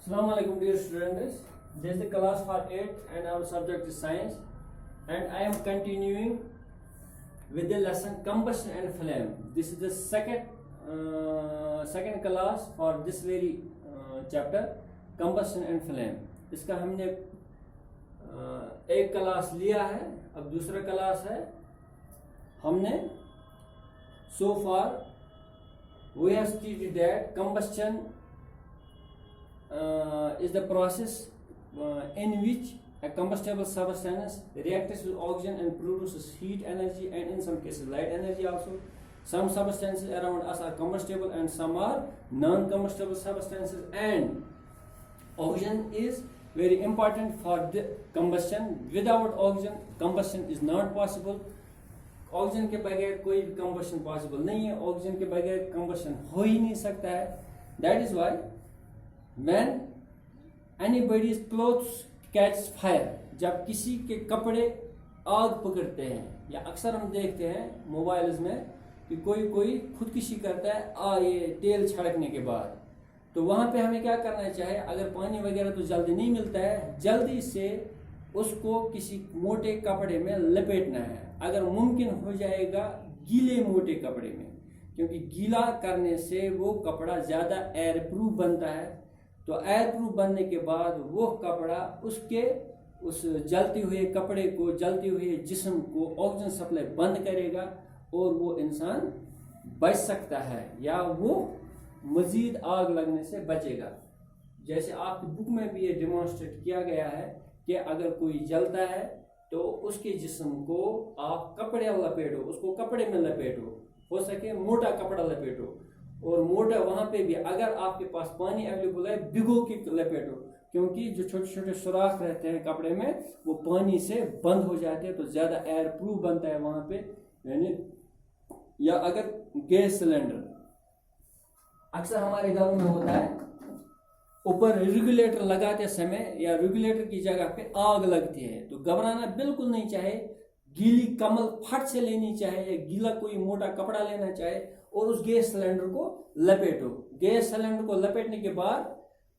Assalamu alaikum dear students. This is the class for 8th and our subject is science, and I am continuing with the lesson combustion and flame. This is the second class for this very chapter combustion and flame. इसका हमने एक class लिया है, अब दूसरा class है. हमने so far we have stated that combustion is the process in which a combustible substance reacts with oxygen and produces heat energy and in some cases light energy also. Some substances around us are combustible and some are non-combustible substances, and oxygen is very important for the combustion. Without oxygen combustion is not possible. Oxygen के बगैर कोई भी combustion possible नहीं है. Oxygen के बगैर combustion हो ही नहीं सकता है. That is why when anybody's clothes catch fire, जब किसी के कपड़े आग पकड़ते हैं, या अक्सर हम देखते हैं मोबाइल्स में कि कोई खुदकुशी करता है ये तेल छिड़कने के बाद. तो वहाँ पे हमें क्या करना चाहिए? अगर पानी वगैरह तो जल्दी नहीं मिलता है, जल्दी से उसको किसी मोटे कपड़े में लपेटना है. अगर मुमकिन हो जाएगा गीले मोटे कपड़े में, क्योंकि गीला करने से वो कपड़ा ज़्यादा एयर प्रूफ बनता है. तो एयर प्रूफ बनने के बाद वो कपड़ा उस जलते हुए कपड़े को, जलते हुए जिस्म को ऑक्सीजन सप्लाई बंद करेगा और वो इंसान बच सकता है, या वो मज़ीद आग लगने से बचेगा. जैसे आपकी बुक में भी ये डिमॉन्स्ट्रेट किया गया है कि अगर कोई जलता है तो उसके जिस्म को आप कपड़े लपेटो, उसको कपड़े में लपेटो, हो सके मोटा कपड़ा लपेटो. और मोटा वहाँ पे भी अगर आपके पास पानी अवेलेबल है भिगो के लपेटो, क्योंकि जो छोटे छोटे सुराख रहते हैं कपड़े में वो पानी से बंद हो जाते हैं, तो ज़्यादा एयर प्रूफ बनता है वहाँ पे. यानी या अगर गैस सिलेंडर, अक्सर हमारे घरों में होता है ऊपर रेगुलेटर लगाते समय या रेगुलेटर की जगह पे आग लगती है, तो घबराना बिल्कुल नहीं चाहिए. गीली कमल फट से लेनी चाहिए या गीला कोई मोटा कपड़ा लेना चाहिए और उस गैस सिलेंडर को लपेटो. गैस सिलेंडर को लपेटने के बाद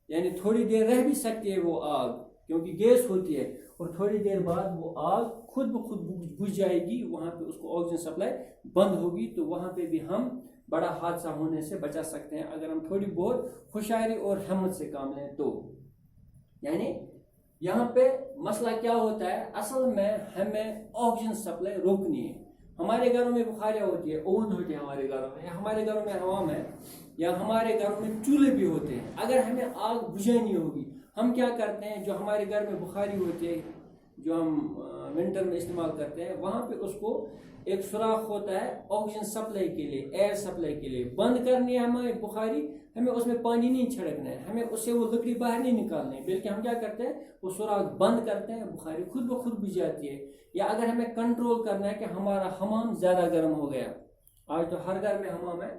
यानी थोड़ी देर रह भी सकती है वो आग, क्योंकि गैस होती है, और थोड़ी देर बाद वो आग खुद ब खुद बुझ जाएगी. वहाँ पे उसको ऑक्सीजन सप्लाई बंद होगी, तो वहाँ पे भी हम बड़ा हादसा होने से बचा सकते हैं अगर हम थोड़ी बहुत होशियारी और हिम्मत से काम लें तो. यानी यहाँ पे मसला क्या होता है, असल में हमें ऑक्सीजन सप्लाई रोकनी है. हमारे घरों में बुखारियाँ होती है, ओवन होती है हमारे घरों में, या हमारे घरों में हवाम है, या हमारे घरों में चूल्हे भी होते हैं. अगर हमें आग बुझानी होगी, हम क्या करते हैं, जो हमारे घर में बुखारी होती है जो हम विंटर में इस्तेमाल करते हैं, वहाँ पे उसको एक सुराख होता है ऑक्सीजन सप्लाई के लिए, एयर सप्लाई के लिए. बंद करनी है हमें बुखारी, हमें उसमें पानी नहीं छिड़कना है, हमें उससे वो लकड़ी बाहर नहीं निकालनी है, बल्कि हम क्या करते हैं वो सुराख बंद करते हैं, बुखारी खुद ब खुद बुझ जाती है. या अगर हमें कंट्रोल करना है कि हमारा हमाम ज़्यादा गर्म हो गया, आज तो हर घर में हमाम है,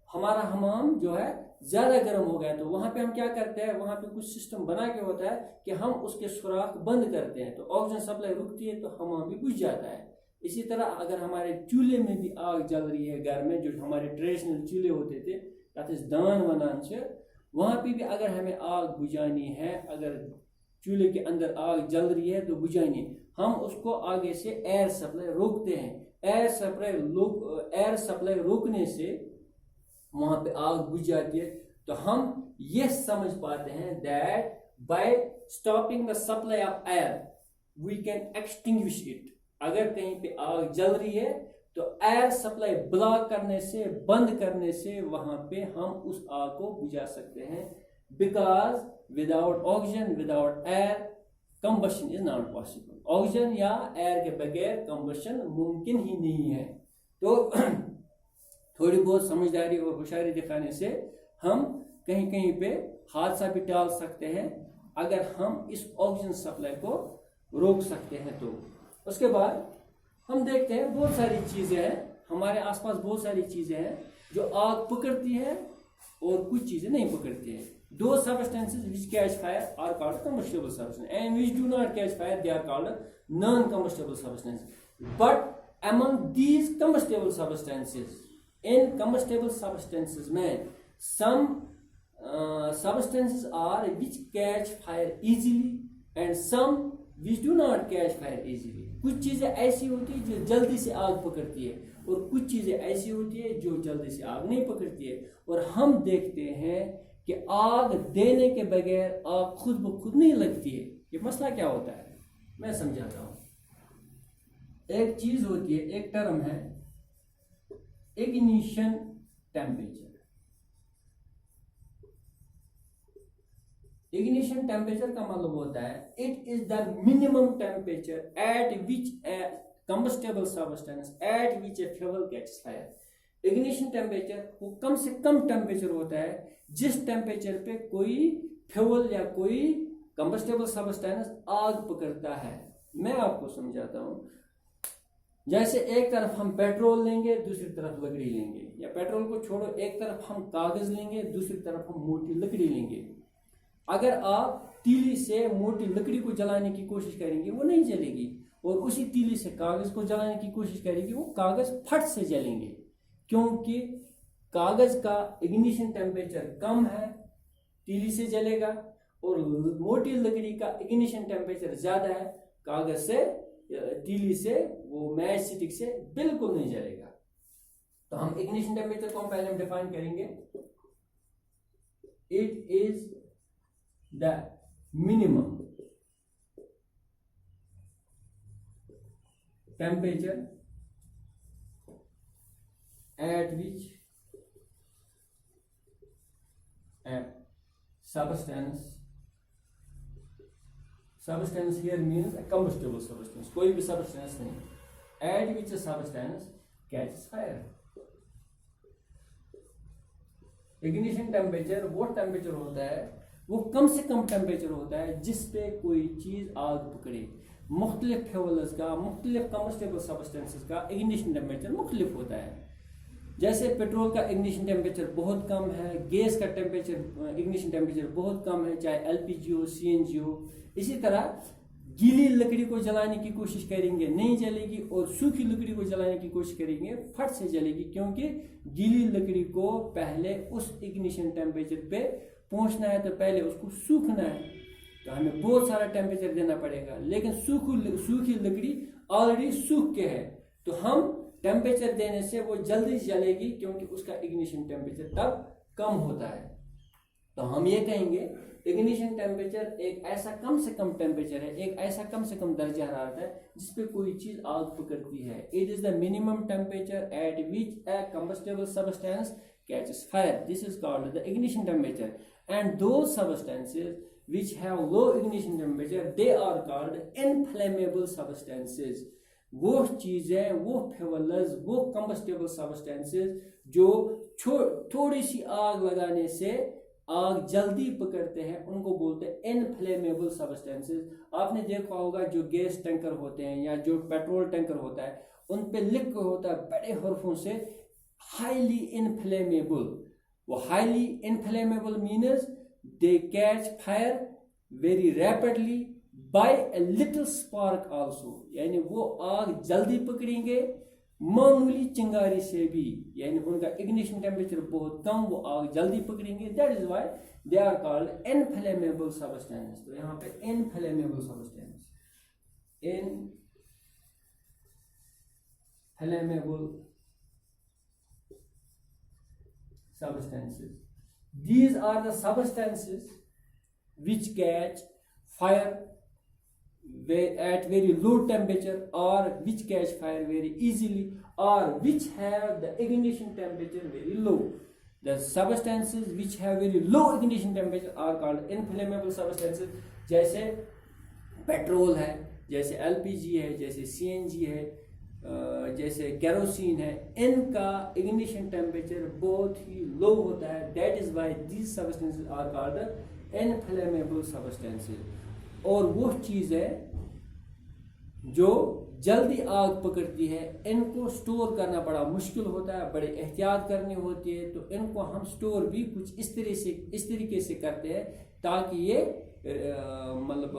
हमारा हमाम जो है ज़्यादा गर्म हो गया, तो वहाँ पे हम क्या करते हैं, वहाँ पे कुछ सिस्टम बना के होता है कि हम उसके सुराख बंद करते हैं, तो ऑक्सीजन सप्लाई रुकती है, तो हमाम भी बुझ जाता है. इसी तरह अगर हमारे चूल्हे में भी आग जल रही है घर में, जो हमारे ट्रेडिशनल चूल्हे होते थे, दान वनान से, वहाँ पे भी अगर हमें आग बुझानी है, अगर चूल्हे के अंदर आग जल रही है तो बुझानी, हम उसको आगे से एयर सप्लाई रोकते हैं. एयर सप्लाई रोकने से वहाँ पे आग बुझ जाती है. तो हम ये समझ पाते हैं that by stopping the supply of air we can extinguish it. अगर कहीं पे आग जल रही है तो एयर सप्लाई ब्लॉक करने से, बंद करने से वहां पे हम उस आग को बुझा सकते हैं. Because without oxygen, without air combustion is not possible. Oxygen या एयर के बगैर कंबशन मुमकिन ही नहीं है. तो थोड़ी बहुत समझदारी और होशियारी दिखाने से हम कहीं कहीं पे हादसा भी टाल सकते हैं, अगर हम इस ऑक्सीजन सप्लाई को रोक सकते हैं तो. उसके बाद हम देखते हैं बहुत सारी चीज़ें हैं हमारे आसपास, बहुत सारी चीज़ें हैं जो आग पकड़ती है और कुछ चीज़ें नहीं पकड़ती हैं. दो substances which catch fire are called combustible substances, and which do not catch fire they are called non-combustible substances. But among these combustible substances, in combustible substances में some substances are which catch fire easily and some which do not catch fire easily. कुछ चीज़ें ऐसी होती है जो जल्दी से आग पकड़ती है और कुछ चीज़ें ऐसी होती है जो जल्दी से आग नहीं पकड़ती है। और हम देखते हैं कि आग देने के बगैर आग खुद ब खुद नहीं लगती है। ये मसला क्या होता है, मैं समझाता हूँ। एक चीज़ होती है, एक टर्म है इग्निशन टेम्परेचर। इग्निशन टेम्परेचर का मतलब होता है it is the minimum temperature at which A combustible substance eight which a fuel catches fire. Ignition temperature वो कम से कम टेम्परेचर होता है जिस टेम्परेचर पे कोई फ्यूल या कोई कंबस्टेबल सब्सटेंस आग पकड़ता है। मैं आपको समझाता हूं। जैसे एक तरफ हम पेट्रोल लेंगे, दूसरी तरफ लकड़ी लेंगे, या पेट्रोल को छोड़ो, एक तरफ हम कागज लेंगे, दूसरी तरफ हम मोटी लकड़ी लेंगे। अगर आप तीली से मोटी लकड़ी को जलाने की कोशिश करेंगे वो नहीं जलेगी, और उसी तीली से कागज को जलाने की कोशिश करेंगे वो कागज फट से जलेंगे, क्योंकि कागज का इग्निशन टेम्परेचर कम है, तीली से जलेगा, और मोटी लकड़ी का इग्निशन टेम्परेचर ज्यादा है, कागज से तीली से वो मैच स्टिक से बिल्कुल नहीं जलेगा। तो हम इग्निशन टेम्परेचर को पहले डिफाइन करेंगे। It is the minimum temperature at which a substance here means a combustible substance, कोई भी substance नहीं, at which a substance catches fire। ignition temperature वो टेम्परेचर होता है, वो कम से कम टेम्परेचर होता है जिस पे कोई चीज आग पकड़े। मुख्तलिफ फ्यूल्स का, मुख्तलिफ कंबस्टेबल सब्सटेंसेस का इग्निशन टेम्परेचर मुख्तलिफ होता है। जैसे पेट्रोल का इग्निशन टेम्परेचर बहुत कम है, गैस का टेम्परेचर इग्निशन टेम्परेचर बहुत कम है, चाहे एलपीजी हो, सीएनजी हो। इसी तरह गीली लकड़ी को जलाने की कोशिश करेंगे नहीं जलेगी, और सूखी लकड़ी को जलाने की कोशिश करेंगे फट से जलेगी, क्योंकि गीली लकड़ी को पहले उस इग्निशन टेम्परेचर पे पहुंचना है तो पहले उसको सूखना है, तो हमें बहुत सारा टेम्परेचर देना पड़ेगा। लेकिन सूखी लकड़ी ऑलरेडी सूख के है, तो हम टेम्परेचर देने से वो जल्दी जलेगी, क्योंकि उसका इग्निशन टेम्परेचर तब कम होता है। तो हम ये कहेंगे इग्निशन टेम्परेचर एक ऐसा कम से कम टेम्परेचर है, एक ऐसा कम से कम दर्जा हरारत है जिसपे कोई चीज आग पकड़ती है। It is the minimum temperature at which A combustible substance catches fire. This is called the ignition temperature. And those substances which have low ignition temperature, they are called inflammable substances. वो चीजें, वो fuels, वो combustible substances जो थोड़ी सी आग लगाने से आग जल्दी पकड़ते हैं, उनको बोलते हैं इनफ्लेमेबल सब्सटेंसेस। आपने देखा होगा जो गैस टैंकर होते हैं या जो पेट्रोल टैंकर होता है, उन पे लिखा होता है बड़े हरफों से highly inflammable। वो highly inflammable means they catch fire very rapidly by a little spark also, यानी वो आग जल्दी पकड़ेंगे मामूली चिंगारी से भी, यानी उनका इग्निशन टेम्परेचर बहुत कम, वो आग जल्दी पकड़ेंगे। that is why they are called inflammable substance। तो यहाँ पे inflammable substance, inflammable substances, these are the substances which catch fire at very low temperature, or which catch fire very easily, or which have the ignition temperature very low। The substances which have very low ignition temperature are called inflammable substances। जैसे petrol है, जैसे LPG है, जैसे CNG है, जैसे kerosene है, इनका ignition temperature बहुत ही लो होता है। That is why these substances are called inflammable substances. और वो चीज़ है जो जल्दी आग पकड़ती है, इनको स्टोर करना बड़ा मुश्किल होता है, बड़े एहतियात करनी होती है, तो इनको हम स्टोर भी कुछ इस तरीके से करते हैं ताकि ये मतलब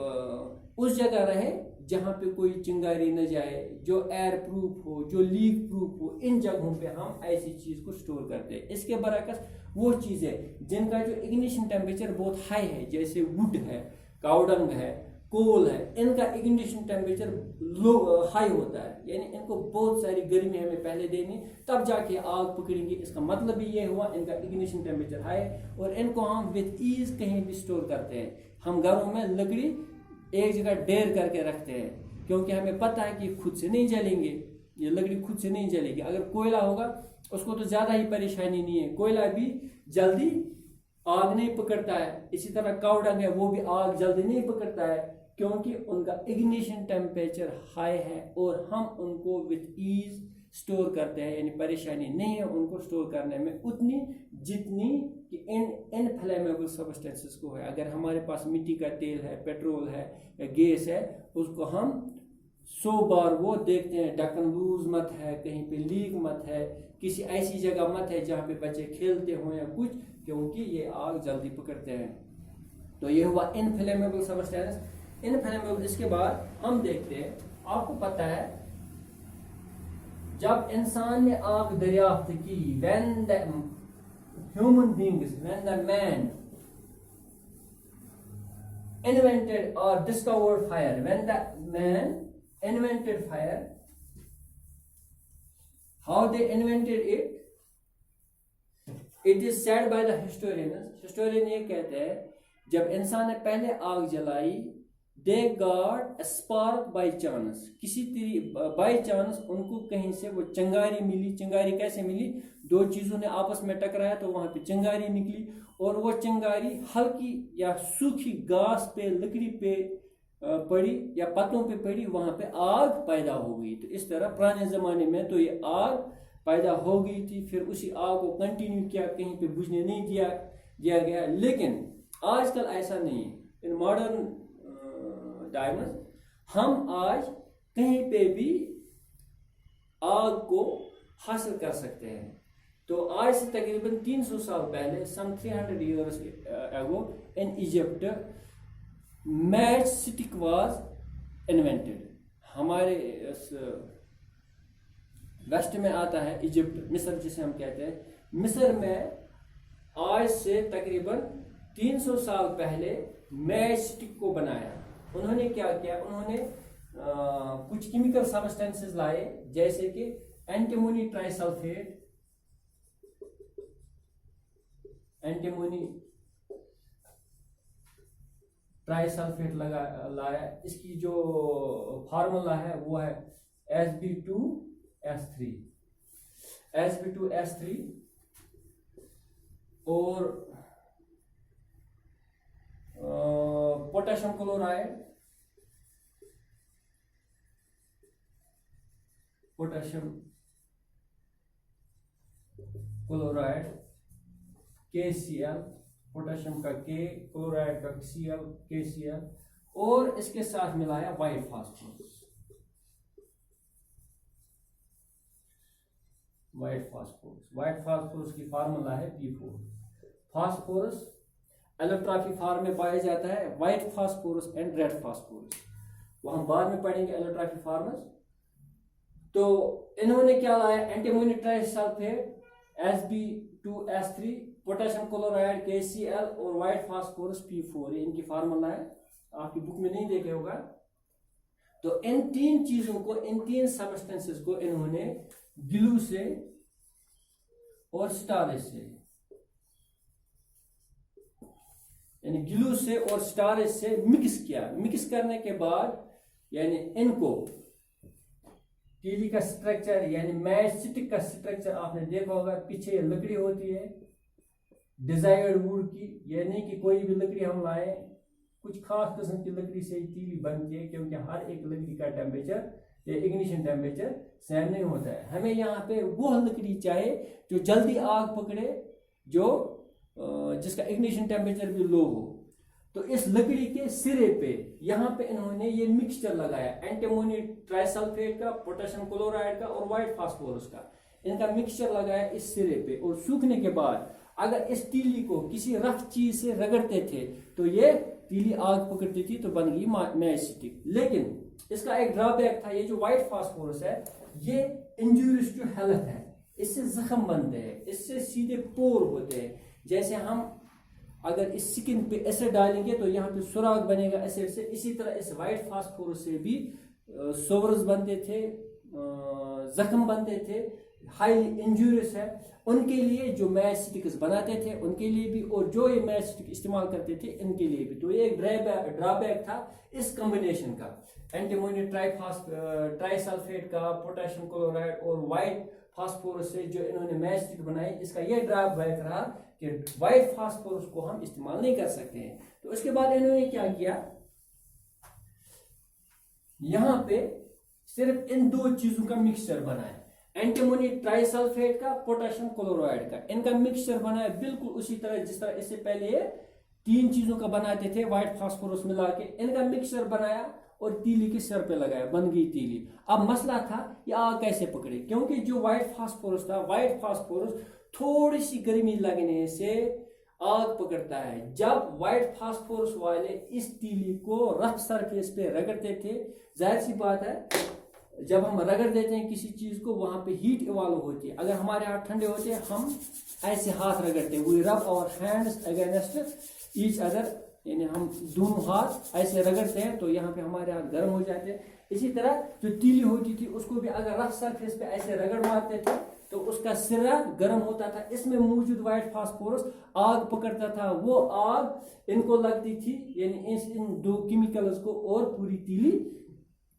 उस जगह रहे जहाँ पे कोई चिंगारी न जाए, जो एयर प्रूफ हो, जो लीक प्रूफ हो, इन जगहों पे हम ऐसी चीज को स्टोर करते हैं। इसके बरअक्स वो चीज़ें जिनका जो इग्निशन टेम्परेचर बहुत हाई है, जैसे वुड है, काउडंग है, कोल है, इनका इग्निशन टेम्परेचर लो हाई होता है, यानी इनको बहुत सारी गर्मी हमें पहले देनी तब जाके आग पकड़ेंगे। इसका मतलब भी ये हुआ इनका इग्निशन टेम्परेचर हाई है और इनको हम विद ईज कहीं भी स्टोर करते हैं। हम घरों में लकड़ी एक जगह ढेर करके रखते हैं क्योंकि हमें पता है कि खुद से नहीं जलेंगे, ये लकड़ी खुद से नहीं जलेगी। अगर कोयला होगा उसको तो ज़्यादा ही परेशानी नहीं है, कोयला भी जल्दी आग नहीं पकड़ता है। इसी तरह काउडंग है, वो भी आग जल्दी नहीं पकड़ता है क्योंकि उनका इग्निशन टेम्परेचर हाई है और हम उनको विद ईज स्टोर करते हैं, यानी परेशानी नहीं है उनको स्टोर करने में उतनी जितनी कि इनफ्लेमेबल सब्सटेंसेस को है। अगर हमारे पास मिट्टी का तेल है, पेट्रोल है या गैस है, उसको हम 100 बार वो देखते हैं ढक्कन लूज मत है, कहीं पे लीक मत है, किसी ऐसी जगह मत है जहाँ पे बच्चे खेलते हो या कुछ, क्योंकि ये आग जल्दी पकड़ते हैं। तो ये हुआ इनफ्लेमेबल सब्सटेंस। इनफ्लेमेबल, इसके बाद हम देखते हैं, आपको पता है जब इंसान ने आग दरियाफ्त की, when the human beings, when the man invented or discovered fire, when the man invented fire, how they invented it? It is said by the historians, historian ये कहते हैं जब इंसान ने पहले आग जलाई, they got a spark by chance, किसी बाई चांस उनको कहीं से वो चिंगारी मिली। चिंगारी कैसे मिली? दो चीजों ने आपस में टकराया तो वहां पे चिंगारी निकली और वो चिंगारी हल्की या सूखी घास पे, लकड़ी पे पड़ी या पत्तों पे पड़ी, वहां पे आग पैदा हो गई। तो इस तरह पुराने जमाने में तो ये आग पैदा हो गई थी, फिर उसी आग को कंटिन्यू किया, कहीं पे बुझने नहीं दिया गया। लेकिन आजकल ऐसा नहीं है। इन मॉडर्न टाइम्स हम आज कहीं पे भी आग को हासिल कर सकते हैं। तो आज से तकरीबन 300 साल पहले, सम 300 years ago in Egypt, matchstick was invented। हमारे वेस्ट में आता है इजिप्ट, मिस्र जिसे हम कहते हैं। मिस्र में आज से तकरीबन 300 साल पहले मैचस्टिक को बनाया। उन्होंने क्या किया? उन्होंने कुछ केमिकल सब्सटेंसेस लाए, जैसे कि एंटीमोनी ट्राइसल्फेट, लाया। इसकी जो फार्मूला है वो है Sb2S3 और पोटेशियम क्लोराइड KCl, पोटेशियम का K, क्लोराइड का Cl, KCl, और इसके साथ मिलाया व्हाइट फास्फोरस। व्हाइट फास्फोरस की फार्मूला है P4। फास्फोरस एलोट्रॉफी फार्म में पाया जाता है, white phosphorus and red phosphorus, वो हम बाद में पढ़ेंगे एलोट्रॉफी फार्मस। तो इन्होंने क्या लाया? Antimony trisulphate, Sb2S3, potassium chloride KCl और व्हाइट फास्फोरस P4। ये इनकी फार्मूला है, आपकी बुक में नहीं देखे होगा। तो इन तीन चीजों को, इन तीन सब्सटेंसेस को इन्होंने ग्लू से और स्टारेज से, यानी ग्लू से और स्टारेज से मिक्स किया। मिक्स करने के बाद यानी इनको तीली का स्ट्रक्चर, यानी मैचस्टिक का स्ट्रक्चर आपने देखा होगा, पीछे लकड़ी होती है डिजायर्ड वुड की। यह नहीं कि कोई भी लकड़ी हम लाए, कुछ खास किस्म की लकड़ी से तीली बनती है, क्योंकि हर एक लकड़ी का टेम्परेचर या इग्निशन टेम्परेचर सेम नहीं होता है। हमें यहाँ पे वो लकड़ी चाहिए जो जल्दी आग पकड़े, जो जिसका इग्निशन टेम्परेचर भी लो हो। तो इस लकड़ी के सिरे पे यहाँ पे इन्होंने ये मिक्सचर लगाया, एंटीमोनी ट्राइसल्फेट का, पोटेशियम क्लोराइड का और व्हाइट फास्फोरस का। इनका मिक्सचर लगाया इस सिरे पे, और सूखने के बाद अगर इस तीली को किसी रफ चीज से रगड़ते थे तो ये तीली आग पकड़ती थी, तो बन गई मैचस्टिक। लेकिन इसका एक ड्रॉबैक था, ये जो व्हाइट फास्फोरस है ये इंजूरियस टू हेल्थ है, इससे जख्म बनते हैं, इससे सीधे पोर होते हैं, जैसे हम अगर इस स्किन पे एसिड डालेंगे तो यहाँ पे सुराग बनेगा एसिड से, इसी तरह इस वाइट फास्फोरस से भी सोवर्स बनते थे, जख्म बनते थे, हाईली इंजूरियस है उनके लिए जो मैच स्टिक्स बनाते थे उनके लिए भी, और जो ये मैच स्टिक इस्तेमाल करते थे इनके लिए भी। तो ये एक ड्रॉबैक था इस कॉम्बिनेशन का, एंटीमोनी ट्राइसल्फेट का, पोटेशियम क्लोराइड और वाइट फास्फोरस से जो इन्होंने मैच स्टिक बनाई, इसका ये ड्रॉबैक रहा कि वाइट फास्फोरस को हम इस्तेमाल नहीं कर सकते हैं। तो उसके बाद इन्होंने क्या किया, यहां पे सिर्फ इन दो चीजों का मिक्सचर बनाया, एंटीमोनी ट्राइसल्फेट का, पोटेशियम क्लोराइड का, इनका मिक्सचर बनाया बिल्कुल उसी तरह जिस तरह इससे पहले ये तीन चीजों का बनाते थे वाइट फास्फोरस मिला के, इनका मिक्सचर बनाया और तीली के सिर पे लगाया, बन गई तीली। अब मसला था ये आग कैसे पकड़े, क्योंकि जो वाइट फास्फोरस था, वाइट फास्फोरस थोड़ी सी गर्मी लगने से आग पकड़ता है। जब व्हाइट फास्फोरस वाले इस तीली को रफ सरफेस पे रगड़ते थे, जाहिर सी बात है जब हम रगड़ देते हैं किसी चीज को वहां पे हीट इवॉल्व होती है। अगर हमारे हाथ ठंडे होते हैं हम ऐसे हाथ रगड़ते हैं, we rub our hands against each other, यानी हम दोनों हाथ ऐसे रगड़ते हैं तो यहाँ पे हमारे हाथ गर्म हो जाते हैं। इसी तरह जो तीली होती थी उसको भी अगर रफ सरफेस पे ऐसे रगड़ मारते थे तो उसका सिरा गर्म होता था, इसमें मौजूद व्हाइट फास्फोरस आग पकड़ता था, वो आग इनको लगती थी, यानी इन दो केमिकल्स को, और पूरी तीली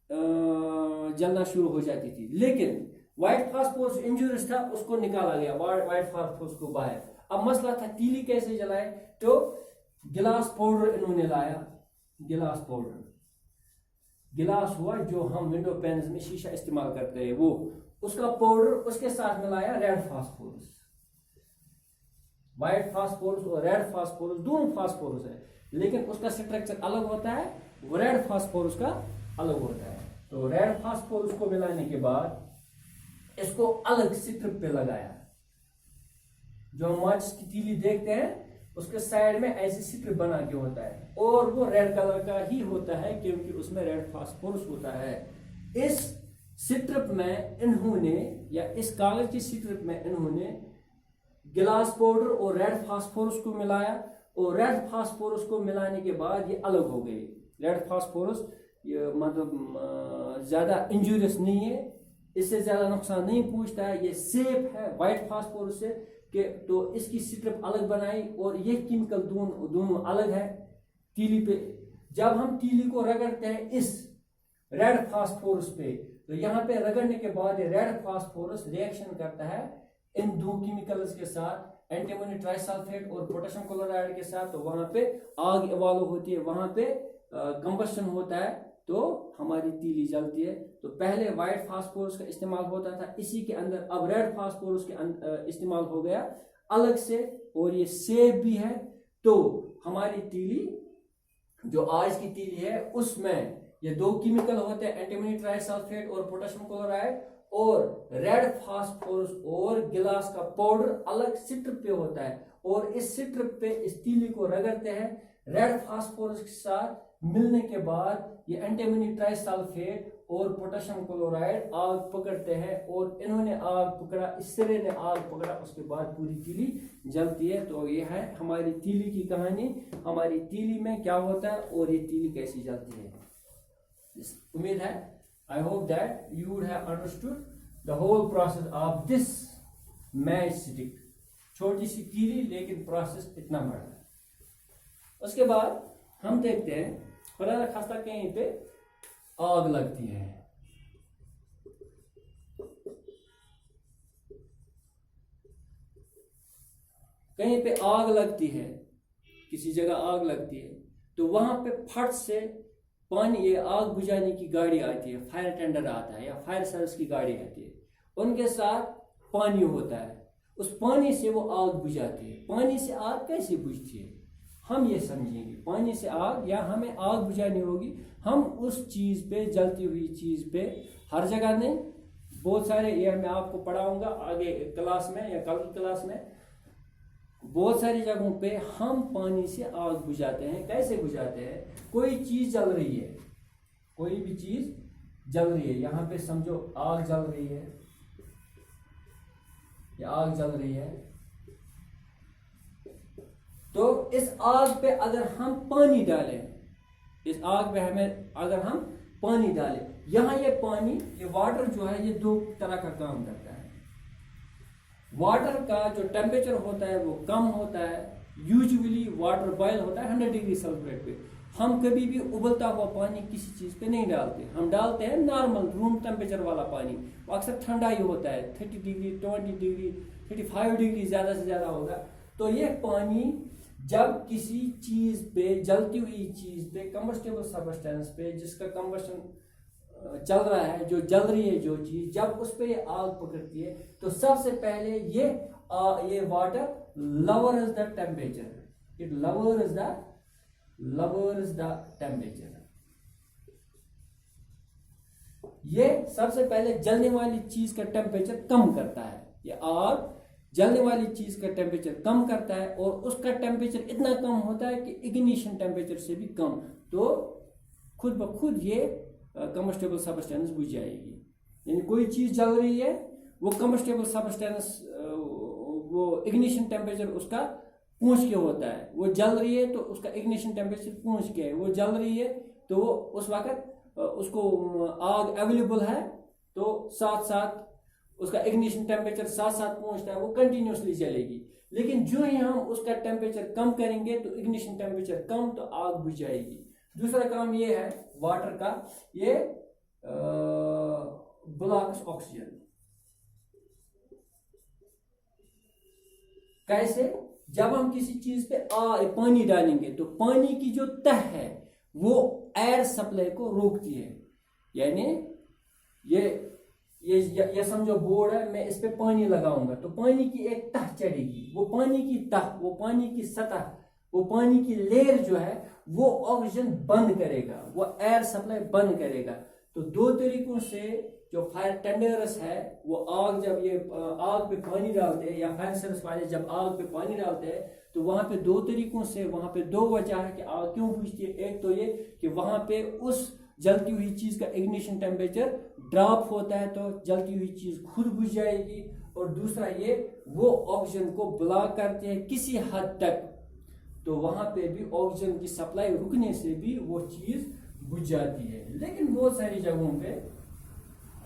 जलना शुरू हो जाती थी। लेकिन व्हाइट फास्फोरस इंजूरियस था, उसको निकाला गया व्हाइट फास्फोरस को बाहर। अब मसला था तीली कैसे जलाए, तो गिलास पाउडर इन्होंने लाया, गिलास पाउडर, गिलास हुआ जो हम विंडो पेन्स में शीशा इस्तेमाल करते हैं वो, उसका पाउडर, उसके साथ मिलाया रेड फास्फोरस। व्हाइट फास्फोरस और रेड फास्फोरस दोनों फास्फोरस है, लेकिन उसका स्ट्रक्चर अलग होता है, रेड फास्फोरस का अलग होता है। तो रेड फास्फोरस को मिलाने के बाद इसको अलग स्ट्रिप पे लगाया, जो हम माचिस की तीली देखते हैं उसके साइड में ऐसी स्ट्रिप बना के होता है, और वो रेड कलर का ही होता है क्योंकि उसमें रेड फास्फोरस होता है। इस स्ट्रिप में इन्होंने, या इस कागज की स्ट्रिप में इन्होंने गिलास पाउडर और रेड फास्फोरस को मिलाया, और रेड फास्फोरस को मिलाने के बाद ये अलग हो गई। रेड फास्फोरस ये मतलब ज्यादा इंजूरियस नहीं है, इससे ज्यादा नुकसान नहीं पहुंचता है, ये सेफ है व्हाइट फास्फोरस से कि, तो इसकी स्ट्रिप अलग बनाई और ये केमिकल दोनों अलग है तीली पे। जब हम तीली को रगड़ते हैं इस रेड फास्फोरस पे, तो यहाँ पे रगड़ने के बाद रेड फास्फोरस रिएक्शन करता है इन दो केमिकल्स के साथ, एंटीमोनी ट्राइसल्फेट और पोटेशियम क्लोराइड के साथ, तो वहां पे आग इवॉल्व होती है, वहां पे कंबशन होता है, तो हमारी तीली जलती है। तो पहले व्हाइट फास्फोरस का इस्तेमाल होता था इसी के अंदर, अब रेड फास्फोरस के इस्तेमाल हो गया अलग से, और ये सेफ भी है। तो हमारी तीली जो आज की तीली है उसमें ये दो केमिकल होते हैं, एंटीमोनी ट्राइसल्फेट और पोटेशियम क्लोराइड, और रेड फास्फोरस और गिलास का पाउडर अलग स्ट्रिप पे होता है, और इस स्ट्रिप पे इस तीली को रगड़ते हैं रेड फास्फोरस के साथ मिलने के बाद ये एंटीमोनी ट्राइसल्फेट और पोटेशियम क्लोराइड आग पकड़ते हैं, और इन्होंने आग पकड़ा, इस सिरे ने आग पकड़ा, उसके बाद पूरी तीली जलती है। तो ये है हमारी तीली की कहानी, हमारी तीली में क्या होता है और ये तीली कैसी जलती है। उम्मीद है, I hope that you would have understood the whole process of this match stick। छोटी सी तीली लेकिन प्रोसेस इतना बड़ा है। उसके बाद हम देखते हैं खुदा न खास्ता कहीं पे आग लगती है, कहीं पे आग लगती है, किसी जगह आग लगती है, तो वहां पे फट से पानी, ये आग बुझाने की गाड़ी आती है, फायर टेंडर आता है या फायर सर्विस की गाड़ी आती है, उनके साथ पानी होता है, उस पानी से वो आग बुझाती है। पानी से आग कैसे बुझती है हम ये समझेंगे। पानी से आग, या हमें आग बुझानी होगी, हम उस चीज पे, जलती हुई चीज पे, हर जगह नहीं, बहुत सारे, ये मैं आपको पढ़ाऊंगा आगे क्लास में या कल की क्लास में, बहुत सारी जगहों पे हम पानी से आग बुझाते हैं। कैसे बुझाते हैं, कोई चीज जल रही है, कोई भी चीज जल रही है, यहां पे समझो आग जल रही है, या आग जल रही है, तो इस आग पे अगर हम पानी डालें, इस आग पे हमें अगर हम पानी डालें, यहाँ ये पानी, ये वाटर जो है, ये दो तरह का काम करता है। वाटर का जो टेम्परेचर होता है वो कम होता है। यूजुअली वाटर बॉयल होता है 100 डिग्री सेल्सियस पे। हम कभी भी उबलता हुआ पानी किसी चीज़ पे नहीं डालते, हम डालते हैं नॉर्मल रूम टेम्परेचर वाला पानी। वो अक्सर ठंडा ही होता है, 30 डिग्री, 20 डिग्री, 35 डिग्री ज़्यादा से ज़्यादा होगा। तो ये पानी जब किसी चीज़ पे, जलती हुई चीज़ पे, कंबस्टेबल सब्सटेंस पे, जिसका कंबस्शन चल रहा है, जो जल रही है जो चीज़, जब उस पर आग पकड़ती है तो सबसे पहले ये water lowers the temperature. It lowers the temperature. ये सबसे पहले जलने वाली चीज का टेम्परेचर कम करता है। ये आग जलने वाली चीज का टेम्परेचर कम करता है और उसका टेम्परेचर इतना कम होता है कि इग्निशन टेम्परेचर से भी कम, तो खुद ब खुद ये कंबस्टेबल सब्सटेंस बुझ जाएगी। यानी कोई चीज जल रही है, वो कंबस्टेबल सब्सटेंस, वो इग्निशन टेम्परेचर उसका पहुंच के होता है। वो जल रही है तो उसका इग्निशन टेम्परेचर पहुंच के है। वो जल रही है तो वो उस वक्त उसको आग अवेलेबल है, तो साथ साथ उसका इग्निशन टेम्परेचर साथ साथ पहुंचता है, वो कंटिन्यूसली चलेगी। लेकिन जो ही हम उसका टेम्परेचर कम करेंगे तो इग्निशन टेम्परेचर कम, तो आग बुझ जाएगी। दूसरा काम ये है वाटर का, ये ब्लॉक्स ऑक्सीजन। कैसे? जब हम किसी चीज पे पानी डालेंगे तो पानी की जो तह है वो एयर सप्लाई को रोकती है। यानी ये समझो बोर्ड है, मैं इस पे पानी लगाऊंगा तो पानी की एक तह चढ़ेगी। वो पानी की तह, वो पानी की सतह, वो पानी की लेयर जो है वो ऑक्सीजन बंद करेगा, वो एयर सप्लाई बंद करेगा। तो दो तरीकों से जो फायर टेंडर्स है, वो आग जब ये आग पे पानी डालते हैं, या फायर सर्विस वाले जब आग पे पानी डालते हैं, तो वहां पे दो तरीकों से, वहां पे दो वजह है कि आग क्यों बुझती है। एक तो ये कि वहां पे उस जलती हुई चीज का इग्निशन टेम्परेचर ड्रॉप होता है तो जलती हुई चीज खुद बुझ जाएगी। और दूसरा ये, वो ऑक्सीजन को ब्लॉक करते हैं किसी हद तक, तो वहां पे भी ऑक्सीजन की सप्लाई रुकने से भी वो चीज बुझ जाती है। लेकिन बहुत सारी जगहों पे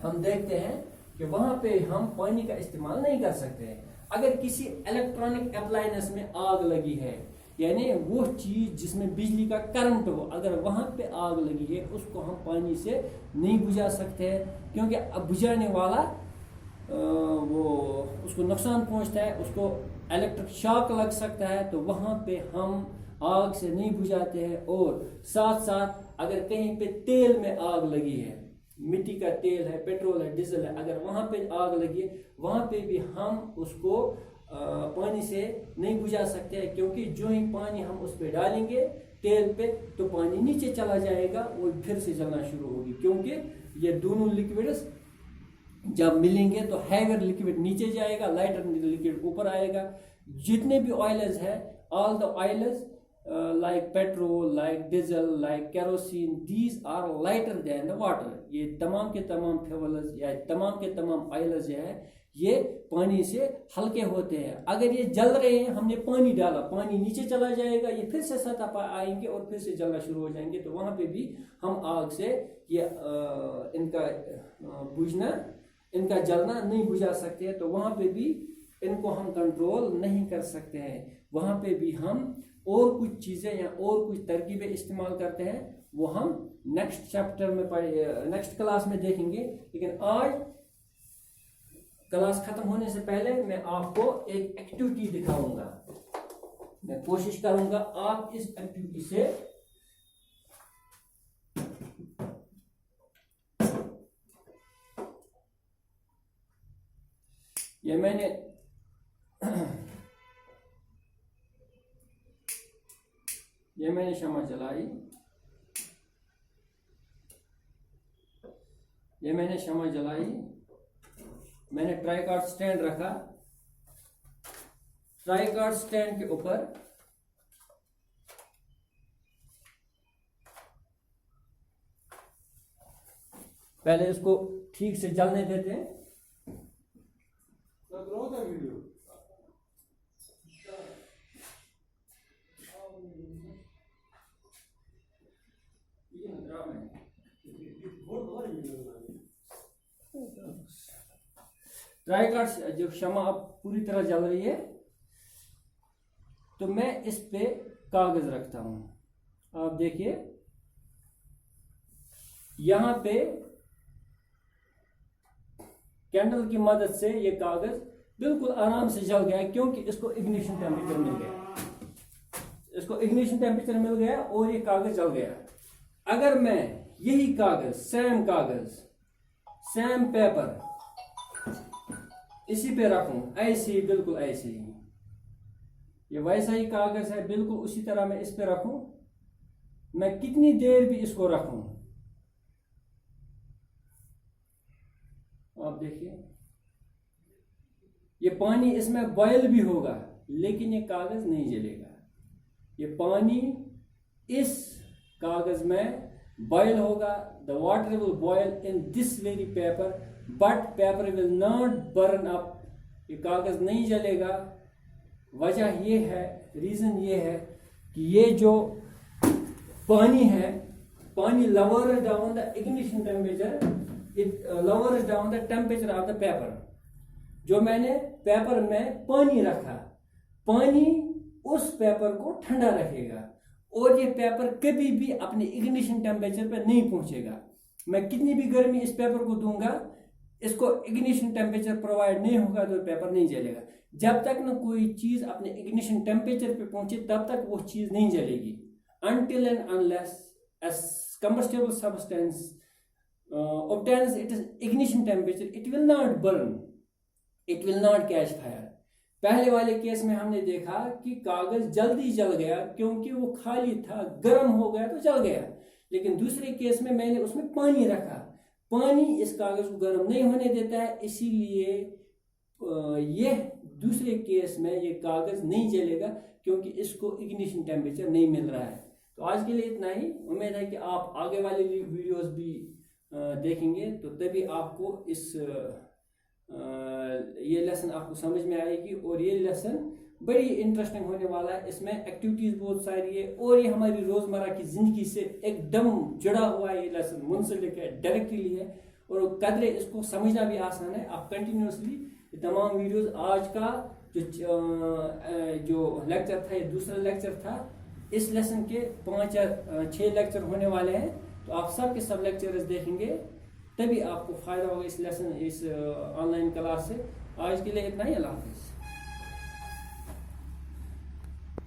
हम देखते हैं कि वहां पे हम पानी का इस्तेमाल नहीं कर सकते हैं। अगर किसी इलेक्ट्रॉनिक अप्लायंस में आग लगी है, यानी वो चीज जिसमें बिजली का करंट हो, अगर वहां पे आग लगी है, उसको हम पानी से नहीं बुझा सकते हैं, क्योंकि अब बुझाने वाला वो उसको नुकसान पहुंचता है, उसको इलेक्ट्रिक शॉक लग सकता है। तो वहां पे हम आग से नहीं बुझाते हैं। और साथ साथ अगर कहीं पे तेल में आग लगी है, मिट्टी का तेल है, पेट्रोल है, डीजल है, अगर वहां पे आग लगी है, वहां पे भी हम उसको पानी से नहीं बुझा सकते हैं, क्योंकि जो ही पानी हम उस पर डालेंगे तेल पे, तो पानी नीचे चला जाएगा, वो फिर से जलना शुरू होगी। क्योंकि ये दोनों लिक्विड्स जब मिलेंगे तो हैवियर लिक्विड नीचे जाएगा, लाइटर लिक्विड ऊपर आएगा। जितने भी ऑयल्स है, all the oils like petrol, like diesel, like kerosene, these are lighter than the water. ये तमाम के तमाम फ्यूल्स या तमाम के तमाम ऑयल्स जो है, ये पानी से हल्के होते हैं। अगर ये जल रहे हैं, हमने पानी डाला, पानी नीचे चला जाएगा, ये फिर से सतह पर आएंगे और फिर से जलना शुरू हो जाएंगे। तो वहां पे भी हम आग से ये इनका बुझना, इनका जलना नहीं बुझा सकते हैं। तो वहां पे भी इनको हम कंट्रोल नहीं कर सकते हैं। वहां पे भी हम और कुछ चीजें या और कुछ तरकीबें इस्तेमाल करते हैं, वो हम नेक्स्ट चैप्टर में नेक्स्ट क्लास में देखेंगे। लेकिन आज क्लास खत्म होने से पहले मैं आपको एक एक्टिविटी दिखाऊंगा। मैं कोशिश करूंगा आप इस एक्टिविटी से ये मैंने शमा जलाई, मैंने ट्राइकार्ड स्टैंड रखा। ट्राइकार्ड स्टैंड के ऊपर पहले इसको ठीक से जलने देते हैं। ट्राई कार्ड जो क्षमा अब पूरी तरह जल रही है, तो मैं इस पे कागज रखता हूं। आप देखिए यहां पे कैंडल की मदद से ये कागज बिल्कुल आराम से जल गया, क्योंकि इसको इग्निशन टेम्परेचर मिल गया, इसको इग्निशन टेम्परेचर मिल गया और ये कागज जल गया। अगर मैं यही कागज, सेम पेपर इसी पे रखूं, ऐसे ही, बिल्कुल ऐसे ही, ये वैसा ही कागज है, बिल्कुल उसी तरह मैं इस पे रखूं, मैं कितनी देर भी इसको रखूं, आप देखिए ये पानी इसमें बॉयल भी होगा लेकिन ये कागज नहीं जलेगा। ये पानी इस कागज में बॉयल होगा, the water will boil in this very paper, but paper will not burn up, ये कागज नहीं जलेगा। वजह ये है, रीजन ये है कि ये जो पानी है, पानी lowers down the ignition temperature, it lowers down the temperature of the paper। जो मैंने पेपर में पानी रखा, पानी उस पेपर को ठंडा रखेगा और ये पेपर कभी भी अपने इग्निशन टेम्परेचर पर नहीं पहुंचेगा। मैं कितनी भी गर्मी इस पेपर को दूंगा, इसको इग्निशन टेम्परेचर प्रोवाइड नहीं होगा तो पेपर नहीं जलेगा। जब तक न कोई चीज अपने इग्निशन टेम्परेचर पे पहुंचे तब तक वो चीज नहीं जलेगी। Until and unless a combustible substance obtains its ignition temperature, it will not burn, it will not catch fire। पहले वाले केस में हमने देखा कि कागज जल्दी जल गया क्योंकि वो खाली था, गर्म हो गया तो जल गया। लेकिन दूसरे केस में मैंने उसमें पानी रखा, पानी इस कागज को गर्म नहीं होने देता है, इसीलिए ये दूसरे केस में ये कागज नहीं जलेगा क्योंकि इसको इग्निशन टेम्परेचर नहीं मिल रहा है। तो आज के लिए इतना ही। उम्मीद है कि आप आगे वाले वीडियोस भी देखेंगे तो तभी आपको इस ये लेसन आपको समझ में आएगी और ये लेसन बड़ी इंटरेस्टिंग होने वाला है। इसमें एक्टिविटीज बहुत सारी है और ये हमारी रोजमर्रा की जिंदगी से एकदम जुड़ा हुआ है, ये लेसन मुंसलिक है, डायरेक्टली है और कदरे इसको समझना भी आसान है। आप कंटिन्यूसली तमाम वीडियोस, आज का जो लेक्चर था, ये दूसरा लेक्चर था, इस लेसन के 5 या 6 लेक्चर होने वाले हैं, तो आप सब के सब लेक्चर्स देखेंगे तभी आपको फायदा होगा इस लेसन, इस ऑनलाइन क्लास से। आज के लिए इतना ही, अल्लाह हाफिज़।